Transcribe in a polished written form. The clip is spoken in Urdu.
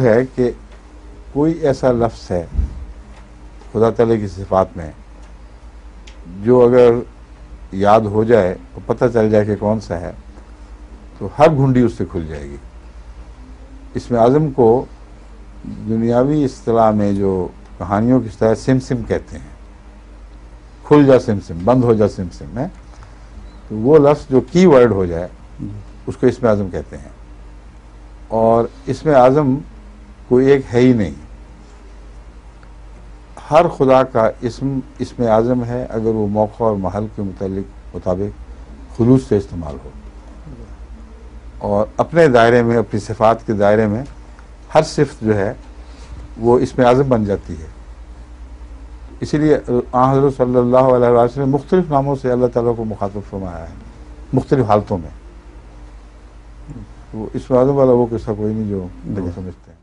ہے کہ کوئی ایسا لفظ ہے خدا تعالیٰ کی صفات میں جو اگر یاد ہو جائے تو پتہ چل جائے کہ کون سا ہے تو ہر گھنڈی اس سے کھل جائے گی. اسم اعظم کو دنیاوی اصطلاح میں جو کہانیوں کی طرح سم سم کہتے ہیں، کھل جا سم سم، بند ہو جا سم سم ہے. تو وہ لفظ جو کی ورڈ ہو جائے اس کو اسم اعظم کہتے ہیں. اور اسم اعظم کوئی ایک ہے ہی نہیں، ہر خدا کا اسم اعظم ہے اگر وہ موقع اور محل کے مطابق خلوص سے استعمال ہو، اور اپنے دائرے میں، اپنی صفات کے دائرے میں ہر صفت جو ہے وہ اسم اعظم بن جاتی ہے. اسی لیے حضرت صلی اللہ علیہ وسلم نے مختلف ناموں سے اللہ تعالیٰ کو مخاطب فرمایا ہے مختلف حالتوں میں. وہ اسم اعظم والا وہ قصہ کوئی نہیں جو سمجھتے ہیں.